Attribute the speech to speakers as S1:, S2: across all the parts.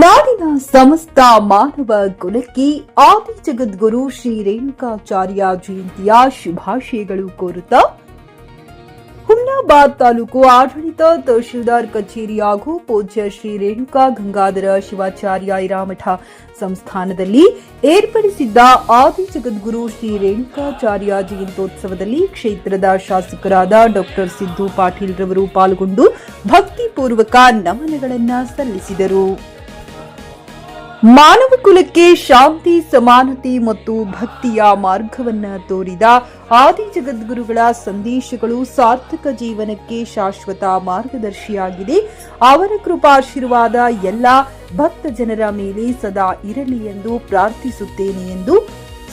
S1: ನಾಡಿನ ಸಮಸ್ತ ಮಾನವ ಕುಲಕ್ಕೆ ಆದಿ ಜಗದ್ಗುರು ಶ್ರೀ ರೇಣುಕಾಚಾರ್ಯ ಜಯಂತಿಯ ಶುಭಾಶಯಗಳು ಕೋರುತ್ತಾ ಹುಮ್ನಾಬಾದ್ ತಾಲೂಕು ಆಡಳಿತ ತಹಶೀಲ್ದಾರ್ ಕಚೇರಿ ಹಾಗೂ ಪೂಜ್ಯ ಶ್ರೀ ರೇಣುಕಾ ಗಂಗಾಧರ ಶಿವಾಚಾರ್ಯ ಹಿರಾಮಠ ಸಂಸ್ಥಾನದಲ್ಲಿ ಏರ್ಪಡಿಸಿದ್ದ ಆದಿ ಜಗದ್ಗುರು ಶ್ರೀ ರೇಣುಕಾಚಾರ್ಯ ಜಯಂತ್ಯೋತ್ಸವದಲ್ಲಿ ಕ್ಷೇತ್ರದ ಶಾಸಕರಾದ ಡಾ ಸಿದ್ದು ಪಾಟೀಲ್ ರವರು ಪಾಲ್ಗೊಂಡು ಭಕ್ತಿಪೂರ್ವಕ ನಮನಗಳನ್ನು ಸಲ್ಲಿಸಿದರು. ಮಾನವ ಕುಲಕ್ಕೆ ಶಾಂತಿ, ಸಮಾನತೆ ಮತ್ತು ಭಕ್ತಿಯ ಮಾರ್ಗವನ್ನ ತೋರಿದ ಆದಿ ಜಗದ್ಗುರುಗಳ ಸಂದೇಶಗಳು ಸಾರ್ಥಕ ಜೀವನಕ್ಕೆ ಶಾಶ್ವತ ಮಾರ್ಗದರ್ಶಿಯಾಗಿದೆ. ಅವರ ಕೃಪಾಶೀರ್ವಾದ ಎಲ್ಲ ಭಕ್ತ ಜನರ ಮೇಲೆ ಸದಾ ಇರಲಿ ಎಂದು ಪ್ರಾರ್ಥಿಸುತ್ತೇನೆ ಎಂದು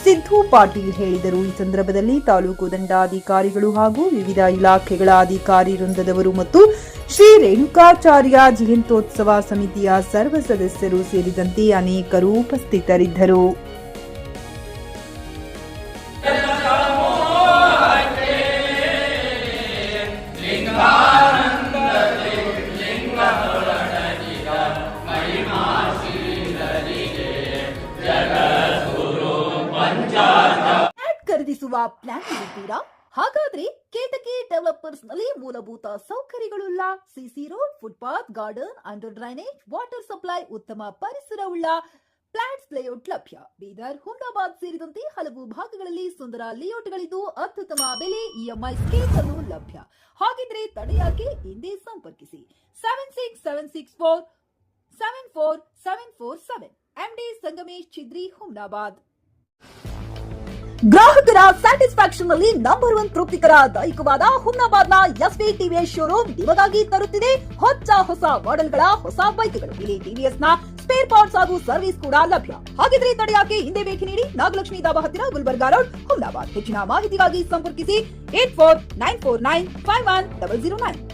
S1: ಸಿದ್ದು ಪಾಟೀಲ್ ಹೇಳಿದರು. ಈ ಸಂದರ್ಭದಲ್ಲಿ ತಾಲೂಕು ದಂಡಾಧಿಕಾರಿಗಳು ಹಾಗೂ ವಿವಿಧ ಇಲಾಖೆಗಳ ಅಧಿಕಾರಿ ವೃಂದದವರು ಮತ್ತು ಶ್ರೀ ರೇಣುಕಾಚಾರ್ಯ ಜಯಂತ್ಯೋತ್ಸವ ಸಮಿತಿಯ ಸರ್ವ ಸದಸ್ಯರು ಸೇರಿದಂತೆ ಅನೇಕರು ಉಪಸ್ಥಿತರಿದ್ದರು. ಖರೀದಿಸುವ ಪ್ಲಾನ್ ಇದ್ದೀರಾ? ಹಾಗಾದ್ರೆ ಕೇತಕಿ ಡೆವಲಪರ್ಸ್ ನಲ್ಲಿ ಮೂಲಭೂತ ಸೌಕರ್ಯಗಳುಳ್ಳ CC road, footpath, garden, under drainage, water supply, ಉತ್ತಮ ಪರಿಸರವುಳ್ಳ ಫ್ಲಾಟ್ಸ್ ಲೇಔಟ್ ಲಭ್ಯ. ಬೀದರ್, ಹುಮ್ನಾಬಾದ್ ಸೇರಿದಂತೆ ಹಲವು ಭಾಗಗಳಲ್ಲಿ ಸುಂದರ ಲೇಔಟ್ಗಳಿದ್ದು ಅತ್ಯುತ್ತಮ ಬೆಲೆ, ಇಎಂಐ ಸ್ಕೀಮ್ ಅನ್ನು ಲಭ್ಯ. ಹಾಗಿದ್ರೆ ತಡೆಯಾಕೆ ಹಿಂದೆ ಸಂಪರ್ಕಿಸಿ 7676474747 MD ಸಂಗಮೇಶ್ ಚಿದ್ರಿ, ಹುಮ್ನಾಬಾದ್. ಗ್ರಾಹಕರ ಸ್ಯಾಟಿಸ್ಫ್ಯಾಕ್ಷನ್ ನಲ್ಲಿ ನಂಬರ್ 1 ತೃಪ್ತಿಕರ ದೈಹಿಕವಾದ ಹುಮ್ನಾಬಾದ್ನ ಎಸ್ವಿ ಟಿವಿಎಸ್ ಶೋರೂಮ್ ನಿಮಗಾಗಿ ತರುತ್ತಿದೆ ಹೊಸ ಮಾಡೆಲ್ಗಳ ಹೊಸ ಬೈಕ್ಗಳು. ಇಲ್ಲಿ ಟಿವಿಎಸ್ ನ ಸ್ಪೇರ್ ಪಾರ್ಟ್ಸ್ ಹಾಗೂ ಸರ್ವಿಸ್ ಕೂಡ ಲಭ್ಯ. ಹಾಗಿದ್ರೆ ತಡೆಯಾಕೆ ಹಿಂದೆ ಭೇಟಿ ನೀಡಿ ನಾಗಲಕ್ಷ್ಮಿ ದಾಬಾ ಹತ್ತಿರ, ಗುಲ್ಬರ್ಗಾ ರೋಡ್, ಹುಮ್ನಾಬಾದ್. ಹೆಚ್ಚಿನ ಮಾಹಿತಿಗಾಗಿ ಸಂಪರ್ಕಿಸಿ 8494951009.